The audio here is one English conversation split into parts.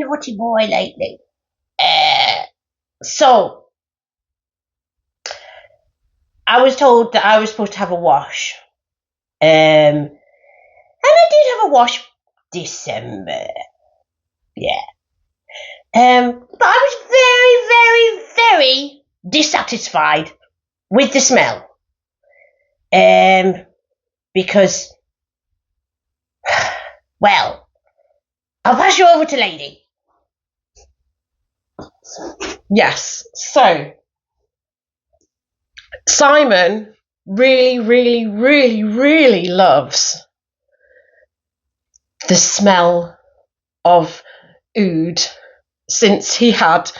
naughty boy lately. So I was told that I was supposed to have a wash. And I did have a wash December. Yeah. But I was very, very, very dissatisfied with the smell. Because, well, I'll pass you over to Lady. Yes, so Simon really, really, really, really loves the smell of oud since he had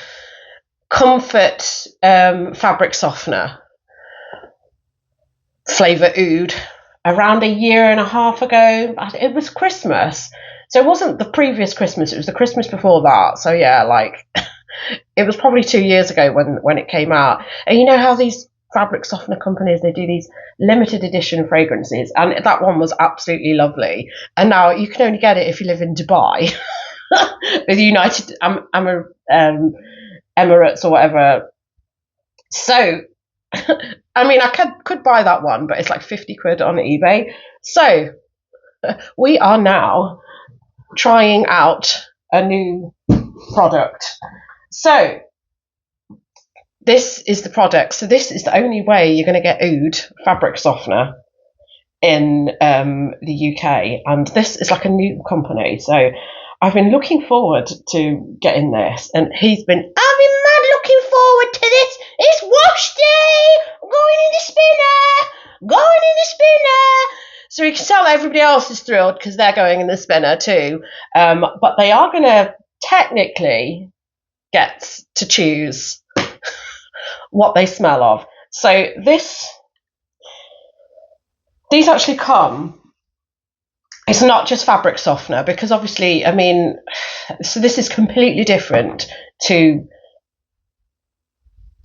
Comfort fabric softener flavour oud around a year and a half ago. It was Christmas, so it wasn't the previous Christmas, it was the Christmas before that. So yeah, like it was probably 2 years ago when it came out. And you know how these fabric softener companies, they do these limited edition fragrances, and that one was absolutely lovely, and now you can only get it if you live in Dubai with United Emirates or whatever. So I mean, I could buy that one, but it's like 50 quid on eBay. So we are now trying out a new product. So this is the product. So this is the only way you're going to get oud fabric softener in the UK, and this is like a new company. So I've been looking forward to getting this, and I've been mad looking forward to this. It's wash day. I'm going in the spinner. So you can tell everybody else is thrilled because they're going in the spinner too. But they are going to technically get to choose what they smell of. So these actually come. It's not just fabric softener, because obviously, I mean, so this is completely different to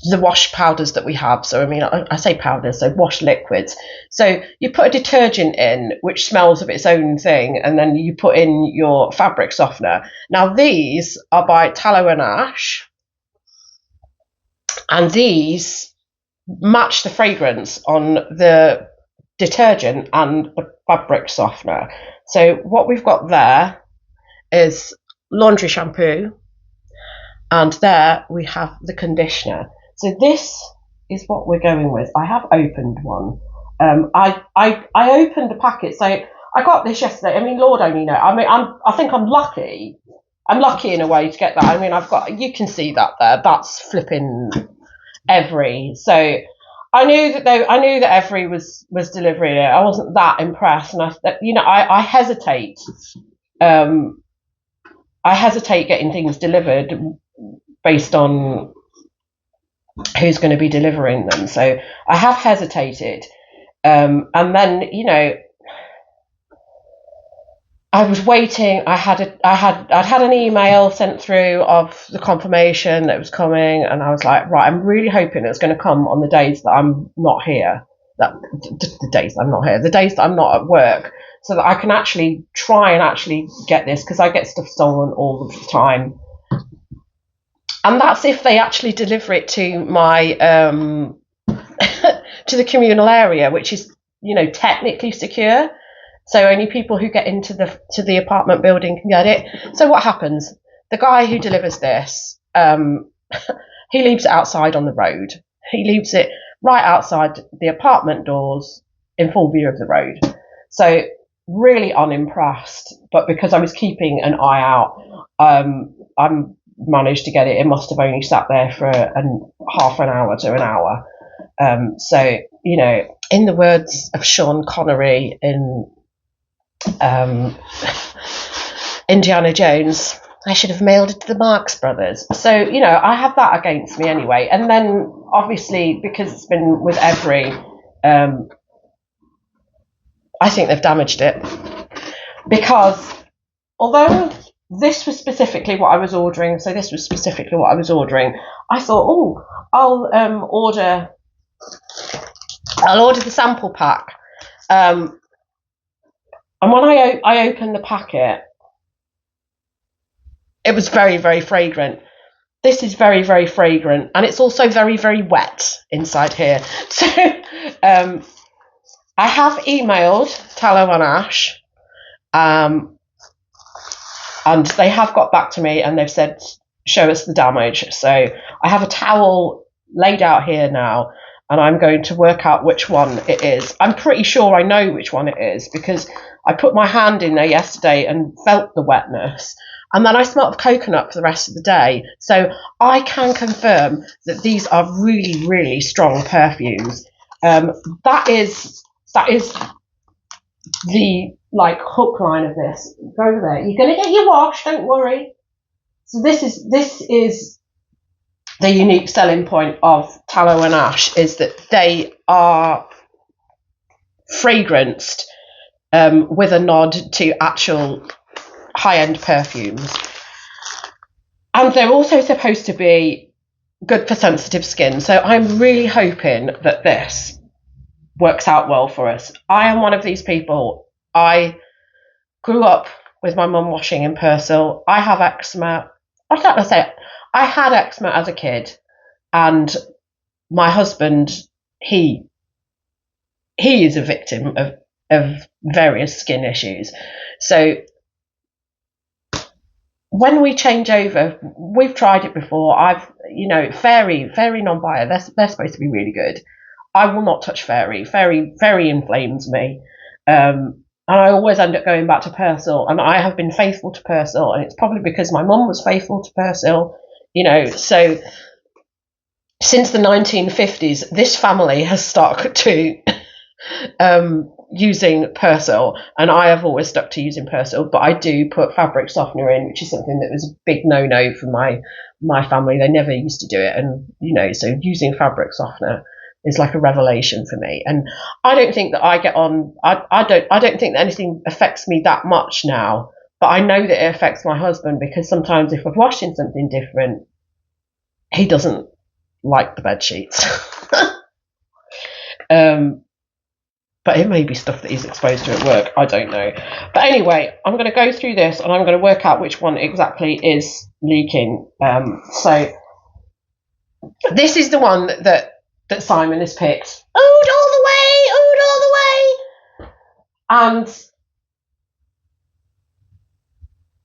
the wash powders that we have. So I mean, I say powders, so wash liquids. So you put a detergent in which smells of its own thing, and then you put in your fabric softener. Now these are by Tallow Ash, and these match the fragrance on the detergent and the fabric softener. So what we've got there is laundry shampoo, and there we have the conditioner. So this is what we're going with. I have opened one. I opened the packet. So I got this yesterday. I mean, Lord only know. I mean, I think I'm lucky. I'm lucky in a way to get that. I mean, you can see that there. That's flipping Every. So I knew that Every was delivering it. I wasn't that impressed, and I hesitate. I hesitate getting things delivered based on who's going to be delivering them. So I have hesitated, and then I was waiting. I'd had an email sent through of the confirmation that it was coming, and I was like, right, I'm really hoping it's going to come on the days that I'm not here. The days I'm not here, the days that I'm not at work, so that I can actually try and actually get this, because I get stuff stolen all the time. And that's if they actually deliver it to my to the communal area, which is technically secure. So only people who get into the apartment building can get it. So what happens? The guy who delivers this, he leaves it outside on the road. He leaves it right outside the apartment doors in full view of the road. So really unimpressed. But because I was keeping an eye out, I managed to get it. It must have only sat there for half an hour to an hour. So in the words of Sean Connery in Indiana Jones, I should have mailed it to the Marx Brothers. So I have that against me anyway. And then obviously, because it's been with Every, I think they've damaged it, because although this was specifically what I was ordering, I thought, I'll order the sample pack. And when I opened the packet, It was very, very fragrant. This is very, very fragrant, and it's also very, very wet inside here. So I have emailed Tallow Ash, and they have got back to me and they've said, show us the damage. So I have a towel laid out here now, and I'm going to work out which one it is. I'm pretty sure I know which one it is because I put my hand in there yesterday and felt the wetness. And then I smelled of coconut for the rest of the day. So I can confirm that these are really, really strong perfumes. That is the like hook line of this. Go over there. You're going to get your wash, don't worry. So this is the unique selling point of Tallow and Ash, is that they are fragranced with a nod to actual high-end perfumes, and they're also supposed to be good for sensitive skin. So I'm really hoping that this works out well for us. I am one of these people. I grew up with my mum washing in Persil. I have eczema. I don't know, say I had eczema as a kid, and my husband, he is a victim of various skin issues. So when we change over, we've tried it before. Fairy non-bio, they're supposed to be really good. I will not touch Fairy. Fairy inflames me. And I always end up going back to Persil, and I have been faithful to Persil, and it's probably because my mum was faithful to Persil, so since the 1950s, this family has stuck to using Persil, and I have always stuck to using Persil, but I do put fabric softener in, which is something that was a big no-no for my family. They never used to do it, and so using fabric softener is like a revelation for me. And I don't think that I get on. I don't think that anything affects me that much now, but I know that it affects my husband, because sometimes if I've washed in something different, he doesn't like the bed sheets. But it may be stuff that he's exposed to at work. I don't know. But anyway, I'm going to go through this and I'm going to work out which one exactly is leaking. So this is the one that Simon has picked. Oud all the way, and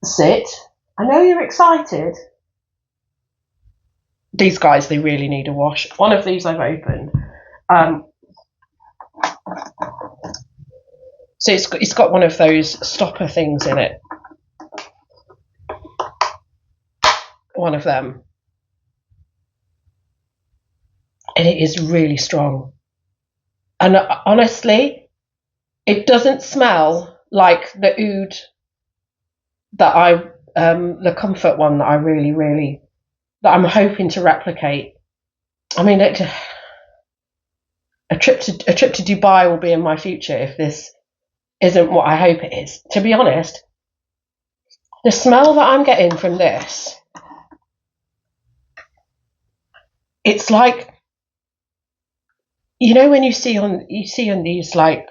sit. I know you're excited. These guys, they really need a wash. One of these I've opened. So it's got one of those stopper things in it. One of them. And it is really strong. And honestly, it doesn't smell like the oud that the comfort one that I really, that I'm hoping to replicate. I mean, a trip to Dubai will be in my future if this isn't what I hope it is. To be honest, the smell that I'm getting from this, it's like, when you see on these like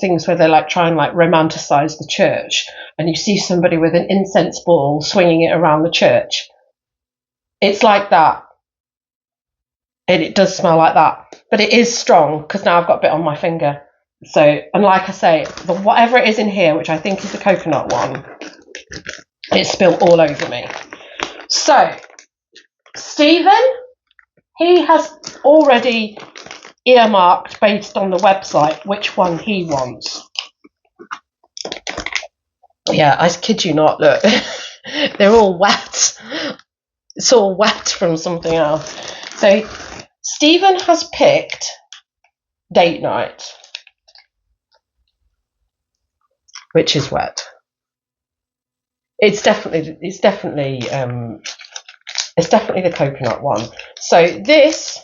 things where they like try and like romanticize the church, and you see somebody with an incense ball swinging it around the church. It's like that. And it does smell like that, but it is strong because now I've got a bit on my finger. So, and like I say, whatever it is in here, which I think is the coconut one, it spilled all over me. So, Stephen, he has already earmarked, based on the website, which one he wants. Yeah, I kid you not, look. They're all wet. It's all wet from something else. So, Stephen has picked Date Night, which is wet. It's definitely the coconut one. So this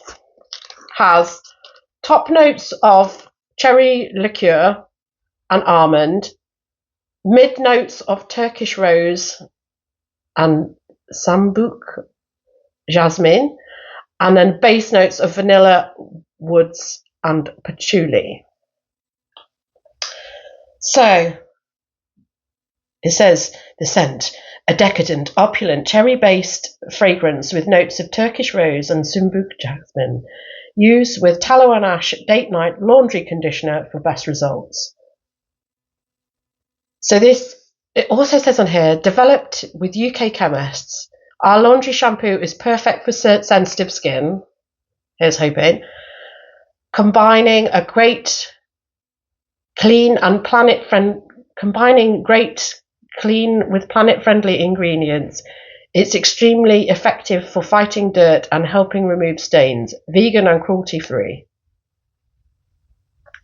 has top notes of cherry liqueur and almond, mid notes of Turkish rose and sambuc jasmine, and then base notes of vanilla, woods and patchouli. So it says the scent. a decadent, opulent, cherry-based fragrance with notes of Turkish rose and sumbuk jasmine. Use with Tallow Ash Date-Night Laundry Conditioner for best results. So this, it also says on here, developed with UK chemists, our laundry shampoo is perfect for sensitive skin. Here's hoping. Combining great clean with planet-friendly ingredients. It's extremely effective for fighting dirt and helping remove stains. Vegan and cruelty-free.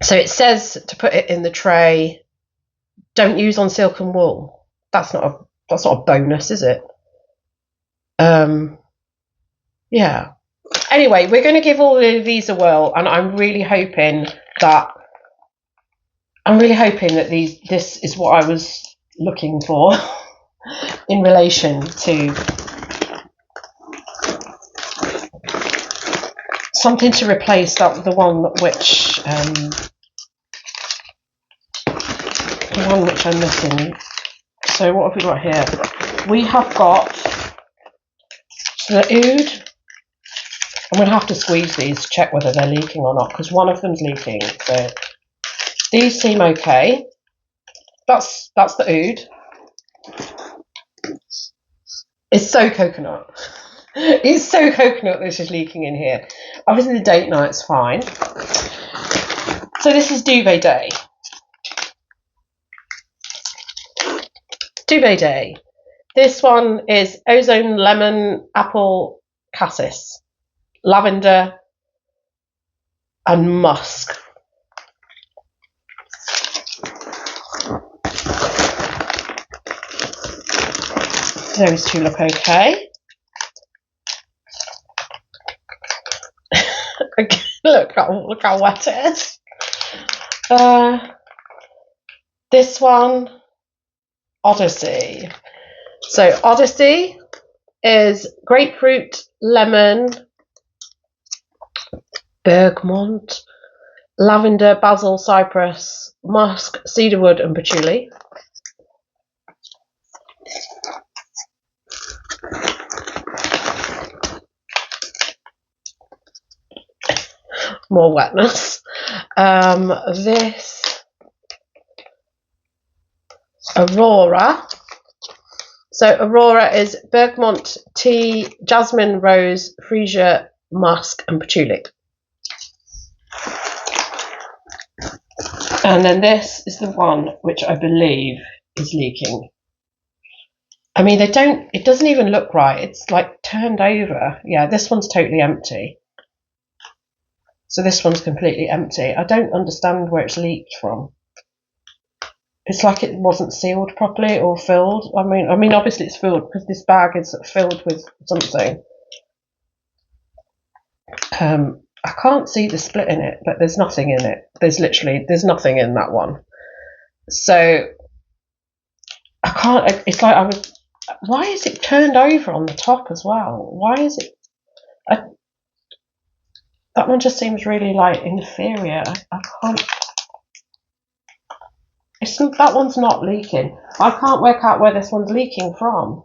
So it says to put it in the tray. Don't use on silk and wool. That's not a bonus, is it? Yeah. Anyway, we're going to give all of these a whirl, and I'm really hoping that this is what I was looking for in relation to something to replace the one which I'm missing. So what have we got here? We have got the oud. I'm going to have to squeeze these to check whether they're leaking or not, because one of them's leaking. So these seem okay. That's the oud. It's so coconut. It's so coconut this is leaking in here. Obviously the date night's fine. So this is Duvet Day. Duvet Day. This one is ozone, lemon, apple, cassis, lavender and musk. Those two look okay. look how wet it is. This one, Odyssey. So Odyssey is grapefruit, lemon, bergamot, lavender, basil, cypress, musk, cedarwood and patchouli. More wetness. This Aurora. So Aurora is bergamot, tea, jasmine, rose, freesia, musk and patchouli. And then this is the one which I believe is leaking. I mean, it doesn't even look right. It's like turned over. Yeah, this one's totally empty. So this one's completely empty. I don't understand where it's leaked from. It's like it wasn't sealed properly or filled. I mean, obviously it's filled because this bag is filled with something. I can't see the split in it, but there's nothing in it. There's nothing in that one. So I can't. It's like why is it turned over on the top as well? Why is it? That one just seems really like inferior. I can't. That one's not leaking. I can't work out where this one's leaking from.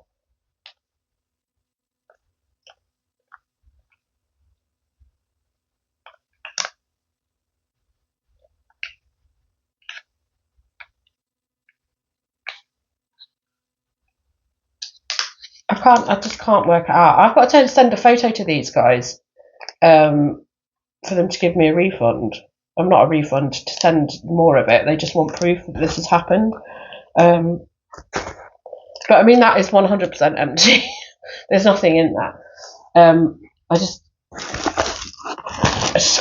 I just can't work it out. I've got to send a photo to these guys for them to give me a refund. I'm not a refund, to send more of it. They just want proof that this has happened. But I mean, that is 100% empty. There's nothing in that. I just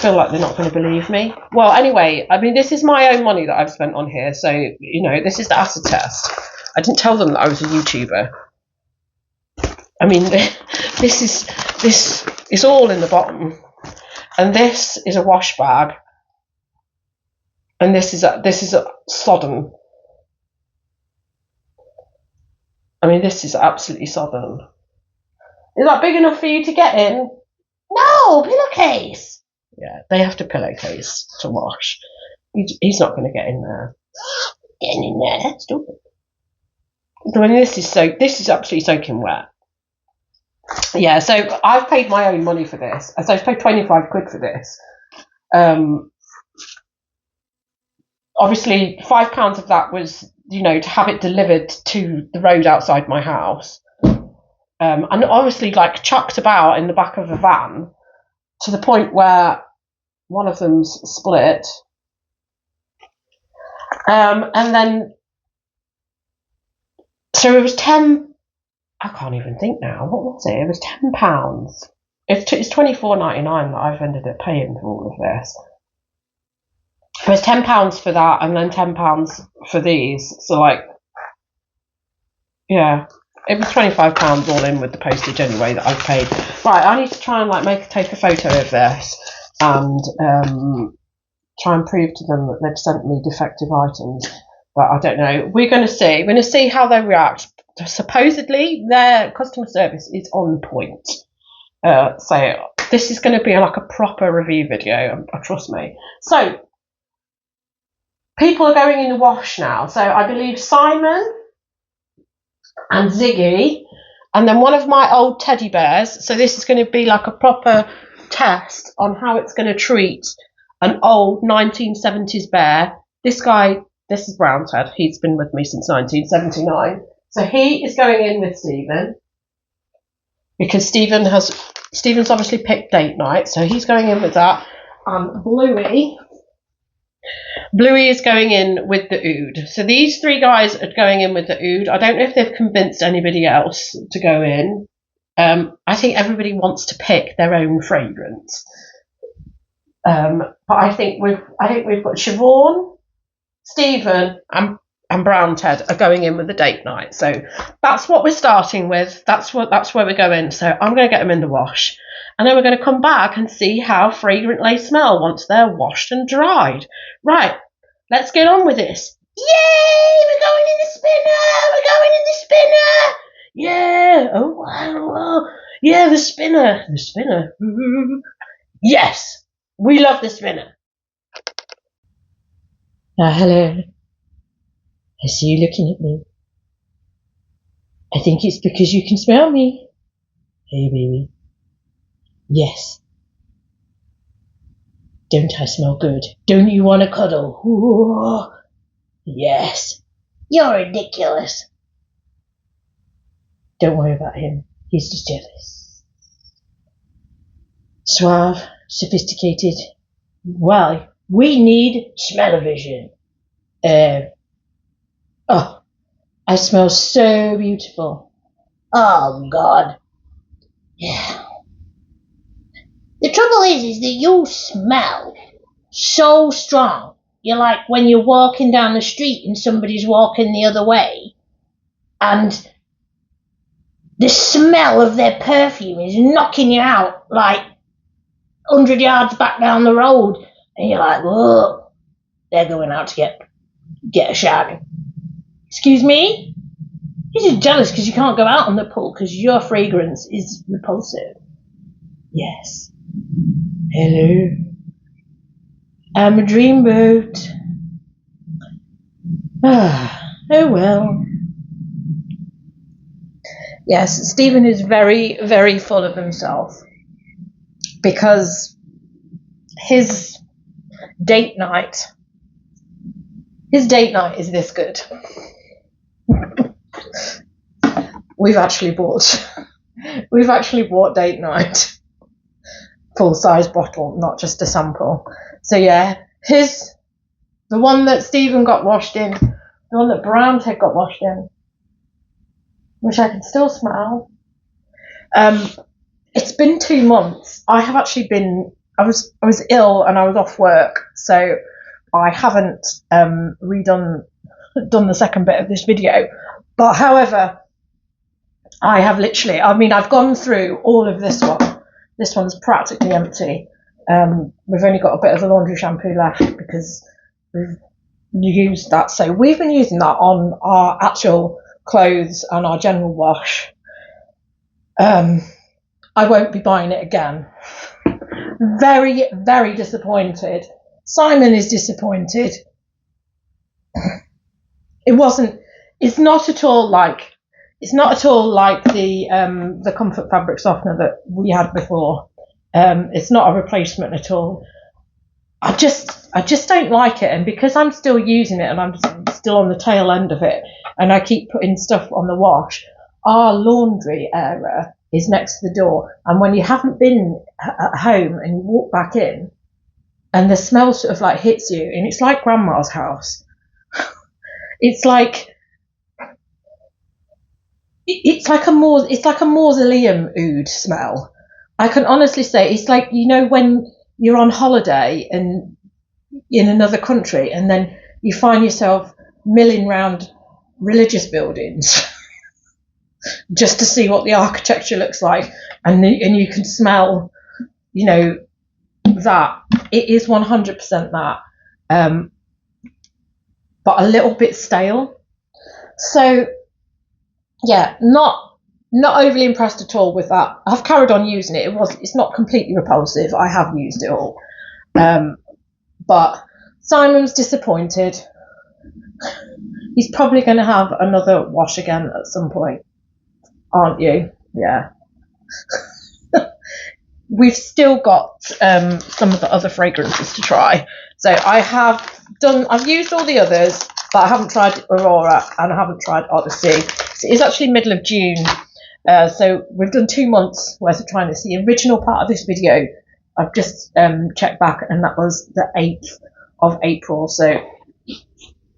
feel like they're not going to believe me. Well, anyway, I mean, this is my own money that I've spent on here. So, you know, this is the acid test. I didn't tell them that I was a YouTuber. I mean, this is all in the bottom. And this is a wash bag. And this is a sodden. I mean, this is absolutely sodden. Is that big enough for you to get in? No, pillowcase. Yeah, they have to pillowcase to wash. He's not going to get in there. Getting in there, stupid. I mean, this is absolutely soaking wet. Yeah, so I've paid my own money for this. So I've paid 25 quid for this. Obviously, £5 of that was, to have it delivered to the road outside my house. And obviously, like, chucked about in the back of a van to the point where one of them's split. And then, so it was I can't even think now. What was it? It was £10. It's £24.99 that I've ended up paying for all of this. It was £10 for that, and then £10 for these. So, like, yeah, it was £25 all in with the postage anyway that I've paid. Right, I need to try and take a photo of this and try and prove to them that they've sent me defective items. But I don't know. We're going to see. We're going to see how they react. Supposedly, their customer service is on point. So this is going to be like a proper review video. Trust me. So people are going in the wash now. So I believe Simon and Ziggy, and then one of my old teddy bears. So this is going to be like a proper test on how it's going to treat an old 1970s bear. This is Brown's-Head. He's been with me since 1979. So he is going in with Stephen because Stephen's obviously picked date night, so he's going in with that. And Bluey is going in with the oud. So these three guys are going in with the oud. I don't know if they've convinced anybody else to go in. I think everybody wants to pick their own fragrance. But I think we've got Siobhan, Stephen, and Brown-Head are going in with the date night. So that's what we're starting with. That's where we're going. So I'm going to get them in the wash, and then we're going to come back and see how fragrant they smell once they're washed and dried. Right, let's get on with this. Yay! We're going in the spinner. We're going in the spinner. Yeah. Oh wow. Yeah, the spinner. The spinner. Yes, we love the spinner. Hello. I see you looking at me. I think it's because you can smell me. Hey, baby. Yes. Don't I smell good? Don't you want to cuddle? Ooh. Yes. You're ridiculous. Don't worry about him. He's just jealous. Suave, sophisticated. Well, we need smell-o-vision. Oh, I smell so beautiful. Oh, God. Yeah. The trouble is that you smell so strong. You're like when you're walking down the street and somebody's walking the other way, and the smell of their perfume is knocking you out like 100 yards back down the road, and you're like, whoa, they're going out to get a shag. Excuse me? You're just jealous because you can't go out on the pool because your fragrance is repulsive. Yes. Hello. I'm a dreamboat. Oh well. Yes, Stephen is very, very full of himself because his date night is this good. We've actually bought date night. Full-size bottle, not just a sample. So yeah, the one that Stephen got washed in, the one that Brown-Head got washed in, which I can still smell. It's been 2 months. I have actually been. I was ill and I was off work, so I haven't done the second bit of this video. But however, I have literally. I mean, I've gone through all of this one. This one's practically empty. We've only got a bit of the laundry shampoo left because we've used that. So we've been using that on our actual clothes and our general wash. I won't be buying it again. Very, very disappointed. Simon is disappointed. It wasn't It's not at all like the Comfort fabric softener that we had before. It's not a replacement at all. I just don't like it, and because I'm still using it and I'm still on the tail end of it, and I keep putting stuff on the wash, our laundry area is next to the door, and when you haven't been at home and you walk back in, and the smell sort of like hits you, and it's like grandma's house. It's like it's like a mausoleum oud smell. I can honestly say it's like, you know, when you're on holiday and in another country, and then you find yourself milling round religious buildings just to see what the architecture looks like, and you can smell, you know, that. It is 100% that, but a little bit stale. So yeah, not overly impressed at all with that. I've carried on using it. It's not completely repulsive. I have used it all, but Simon's disappointed. He's probably going to have another wash again at some point, aren't you? Yeah. We've still got some of the other fragrances to try. So I've used all the others, but I haven't tried Aurora and I haven't tried Odyssey. So it's actually middle of June. So we've done 2 months worth of trying this. The original part of this video, I've just checked back, and that was the 8th of April. So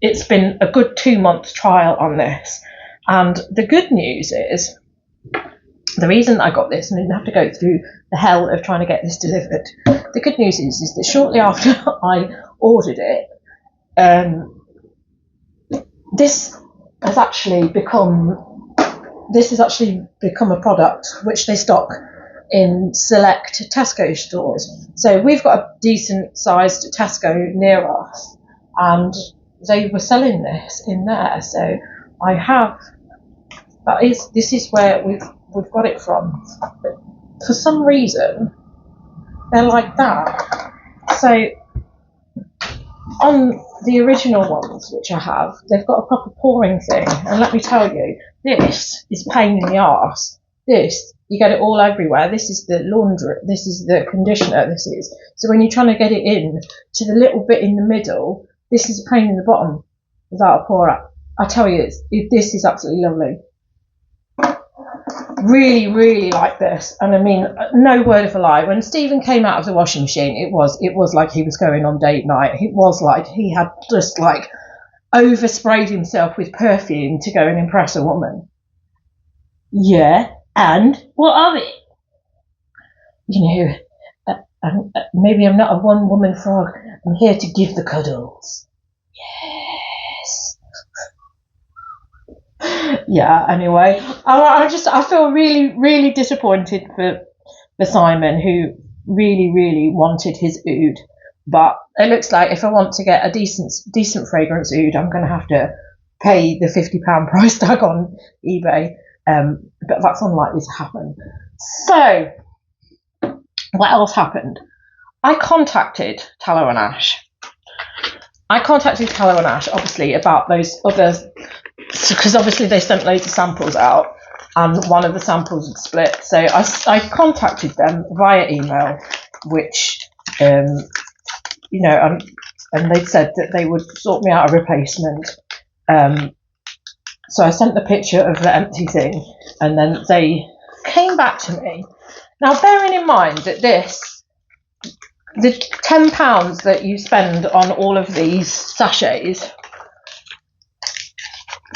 it's been a good 2-month trial on this. And the good news is, the reason I got this and didn't have to go through the hell of trying to get this delivered, the good news is that shortly after I ordered it, this has actually become a product which they stock in select Tesco stores. So we've got a decent sized Tesco near us, and they were selling this in there. So this is where we've got it from. But for some reason, they're like that. So on the original ones, which I have, they've got a proper pouring thing. And let me tell you, this is a pain in the arse. This, you get it all everywhere. This is the laundry, this is the conditioner, So when you're trying to get it in to the little bit in the middle, this is a pain in the bottom without a pour. I tell you, this is absolutely lovely. Really, really like this. And I mean, no word of a lie, when Stephen came out of the washing machine, it was like he was going on date night. It was like he had just like oversprayed himself with perfume to go and impress a woman. Yeah, and what of it? You know, maybe I'm not a one-woman frog. I'm here to give the cuddles. Yes. Yeah, anyway, I feel really, really disappointed for Simon, who really, really wanted his oud. But it looks like if I want to get a decent fragrance oud, I'm going to have to pay the £50 price tag on eBay. But that's unlikely to happen. So, what else happened? I contacted Tallow Ash, obviously, about those others, because obviously they sent loads of samples out, and one of the samples had split. So I contacted them via email, which, and they said that they would sort me out a replacement. So I sent the picture of the empty thing, and then they came back to me. Now, bearing in mind that the £10 that you spend on all of these sachets,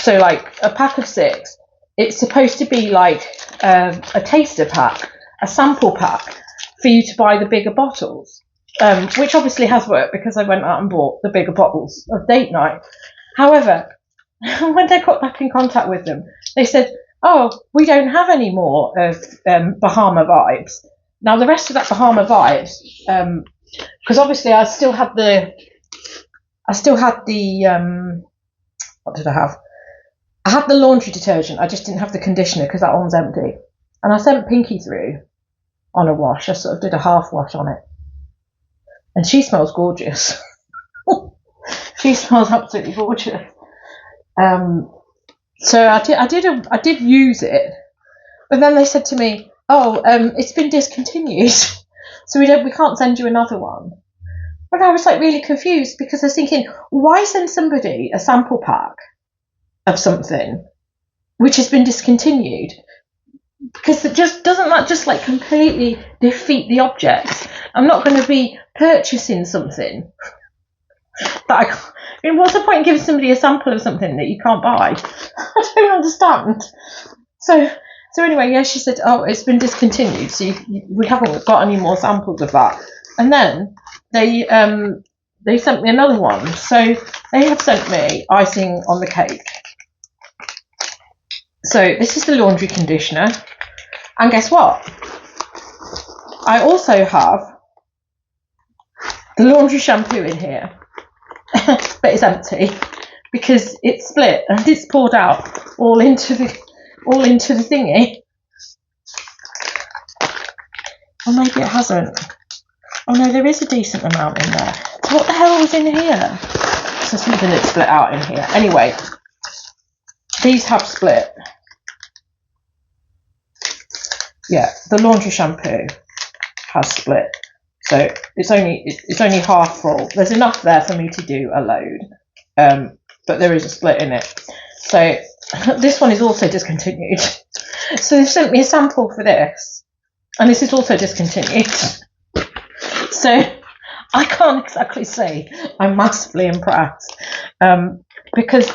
so like a pack of 6, it's supposed to be like a taster pack, a sample pack for you to buy the bigger bottles, which obviously has worked because I went out and bought the bigger bottles of date night. However, when they got back in contact with them, they said, oh, we don't have any more of Bahama Vibes. Now, the rest of that Bahama Vibes, because obviously I still had the, what did I have? I had the laundry detergent, I just didn't have the conditioner because that one was empty. And I sent Pinky through on a wash. I sort of did a half wash on it. And she smells gorgeous. She smells absolutely gorgeous. So I did use it, but then they said to me, "Oh, it's been discontinued, so we can't send you another one." But I was like really confused because I was thinking, why send somebody a sample pack of something which has been discontinued? Because doesn't that just like completely defeat the object? I'm not going to be purchasing something that I mean, what's the point in giving somebody a sample of something that you can't buy? I don't understand. So anyway, yeah, she said, "Oh, it's been discontinued, so we haven't got any more samples of that." And then they sent me another one. So they have sent me icing on the cake. So this is the laundry conditioner, and guess what? I also have the laundry shampoo in here, but it's empty because it's split and it's poured out all into the thingy. Or maybe it hasn't. Oh no, there is a decent amount in there. So what the hell was in here? So something that's split out in here. Anyway, these have split. Yeah, the laundry shampoo has split. So it's only half full. There's enough there for me to do a load, but there is a split in it. So this one is also discontinued. So they've sent me a sample for this, and this is also discontinued. So I can't exactly say I'm massively impressed, because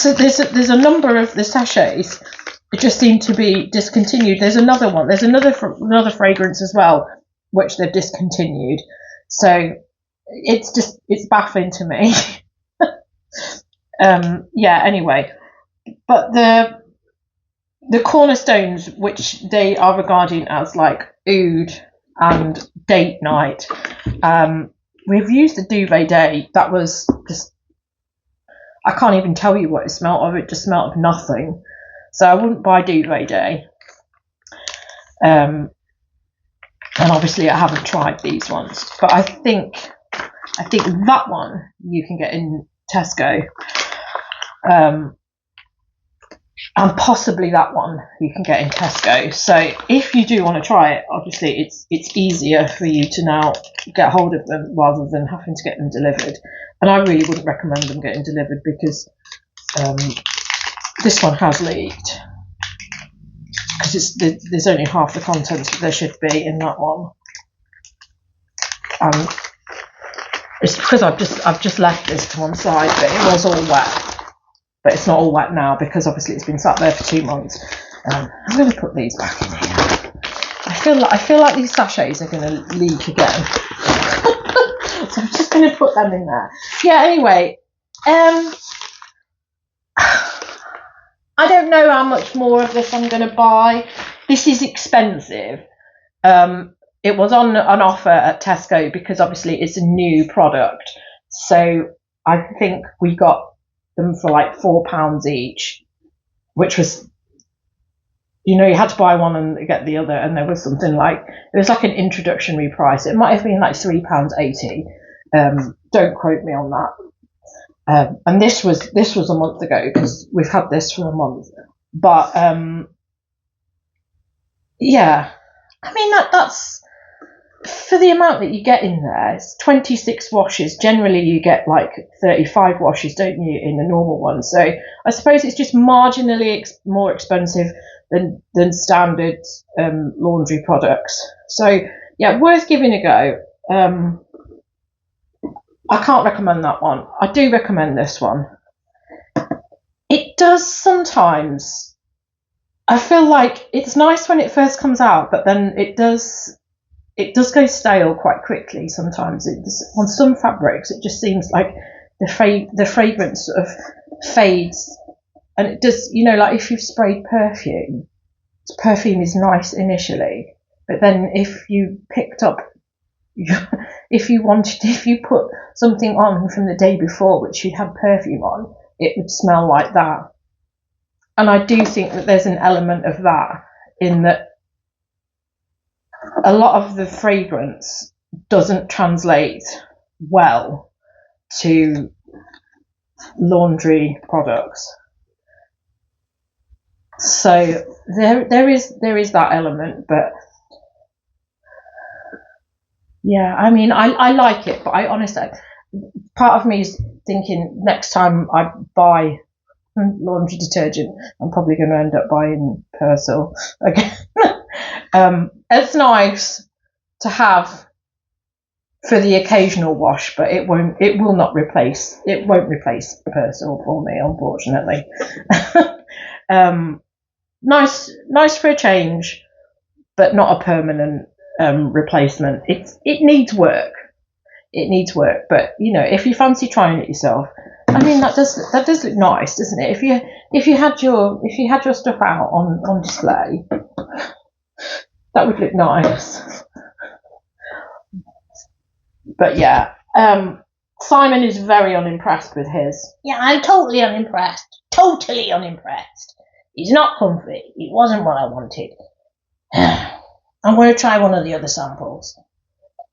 there's a number of the sachets that just seem to be discontinued. There's another one. There's another fragrance as well, which they've discontinued. So it's baffling to me. Yeah. Anyway, but the cornerstones, which they are regarding as like oud and date night, we've used the duvet day. That was just, I can't even tell you what it smelled of. It just smelled of nothing. So I wouldn't buy duvet day. And obviously I haven't tried these ones, but I think that one you can get in Tesco, and possibly that one you can get in Tesco. So if you do want to try it, obviously it's easier for you to now get hold of them rather than having to get them delivered. And I really wouldn't recommend them getting delivered because this one has leaked, because there's only half the contents that there should be in that one. It's because I've just left this to one side, but it was all wet. But it's not all wet now because obviously it's been sat there for 2 months. I'm going to put these back in here. I feel like these sachets are going to leak again. So I'm just going to put them in there. Yeah. Anyway, I don't know how much more of this I'm going to buy. This is expensive. It was on an offer at Tesco because obviously it's a new product. So I think we got them for like £4 each, which was, you had to buy one and get the other, and there was something like, it was like an introductory price. It might have been like £3.80. Don't quote me on that. And this was a month ago because we've had this for a month. But yeah, I mean that's for the amount that you get in there. It's 26 washes. Generally, you get like 35 washes, don't you, in a normal one? So I suppose it's just marginally more expensive than standard laundry products. So yeah, worth giving a go. I can't recommend that one. I do recommend this one. It does sometimes. I feel like it's nice when it first comes out, but then it does go stale quite quickly sometimes. On some fabrics, it just seems like the fragrance sort of fades, and it does. Like if you've sprayed perfume is nice initially, but then if you picked up, if you put something on from the day before which you had perfume on, it would smell like that. And I do think that there's an element of that in that a lot of the fragrance doesn't translate well to laundry products. So there is that element, but yeah, I mean, I like it, but I honestly, part of me is thinking next time I buy laundry detergent, I'm probably going to end up buying Persil again. It's nice to have for the occasional wash, but it won't replace Persil for me, unfortunately. Nice for a change, but not a permanent replacement. It needs work. It needs work, but you know, if you fancy trying it yourself, I mean, that does look nice, doesn't it? If you had your stuff out on display, that would look nice. But yeah, Simon is very unimpressed with his. Yeah, I'm totally unimpressed. Totally unimpressed. He's not comfy. It wasn't what I wanted. I'm going to try one of the other samples.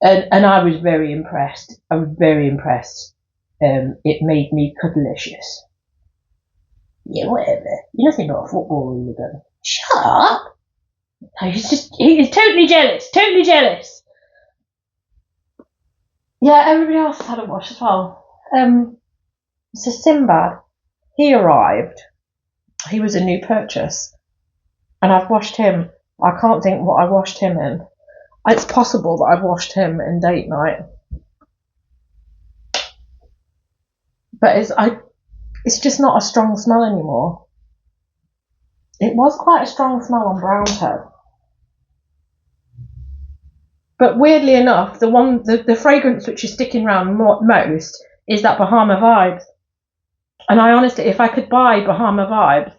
And I was very impressed. I was very impressed. It made me cuddlicious. Yeah, whatever. You're nothing but a football hooligan. Shut up. He's totally jealous. Totally jealous. Yeah, everybody else has had a wash as well. So Sinbad, he arrived. He was a new purchase, and I've washed him. I can't think what I washed him in. It's possible that I've washed him in date night, but it's just not a strong smell anymore. It was quite a strong smell on Brown's Head, but weirdly enough, the fragrance which is sticking around most is that Bahama Vibes. And I honestly, if I could buy Bahama Vibes,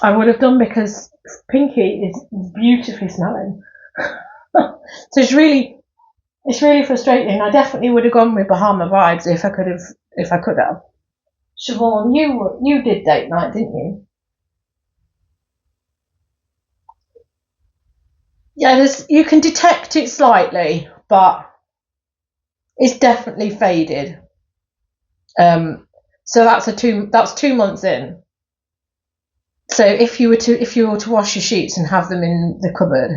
I would have done, because Pinky is beautifully smelling. So it's really frustrating. I definitely would have gone with Bahama Vibes if I could have. Siobhan, you did date night, didn't you? Yeah, you can detect it slightly, but it's definitely faded. So that's 2 months in. So if you were to wash your sheets and have them in the cupboard,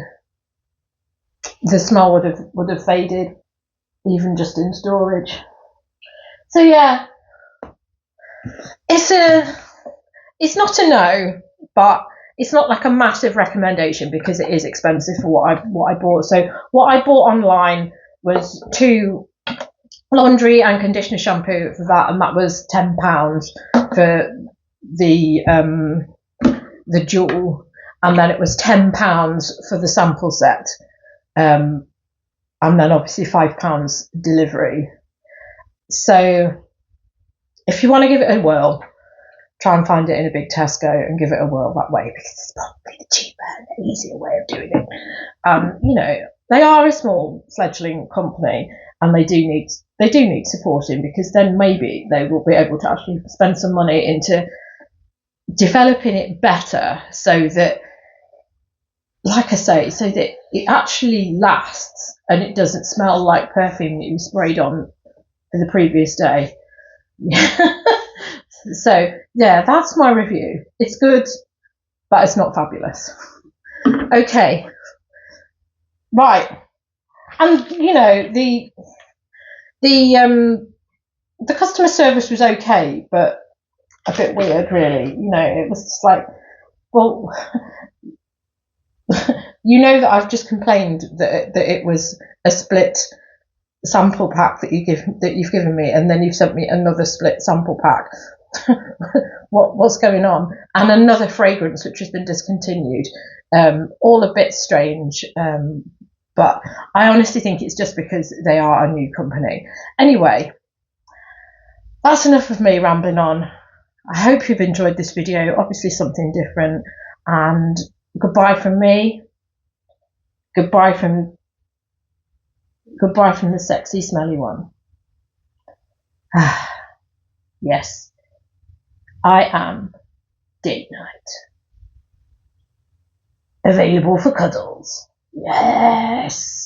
the smell would have faded, even just in storage. So yeah, it's not a no, but it's not like a massive recommendation, because it is expensive for what I bought. So what I bought online was 2 laundry and conditioner shampoo for that, and that was £10 for the dual, and then it was £10 for the sample set, and then obviously £5 delivery. So if you want to give it a whirl, try and find it in a big Tesco and give it a whirl that way, because it's probably the cheaper and easier way of doing it. You know, they are a small fledgling company, and they do need supporting, because then maybe they will be able to actually spend some money into developing it better, so that, like I say, so that it actually lasts and it doesn't smell like perfume that you sprayed on for the previous day. So yeah, that's my review. It's good, but it's not fabulous. Okay, right, and you know, the customer service was okay, but a bit weird, really. You know, it was just like, well, you know that I've just complained that it was a split sample pack that you've given me, and then you've sent me another split sample pack. What's going on? And another fragrance which has been discontinued. All a bit strange, but I honestly think it's just because they are a new company. Anyway, that's enough of me rambling on. I hope you've enjoyed this video. Obviously something different. And goodbye from me. Goodbye from the sexy, smelly one. Yes, I am date night. Available for cuddles. Yes.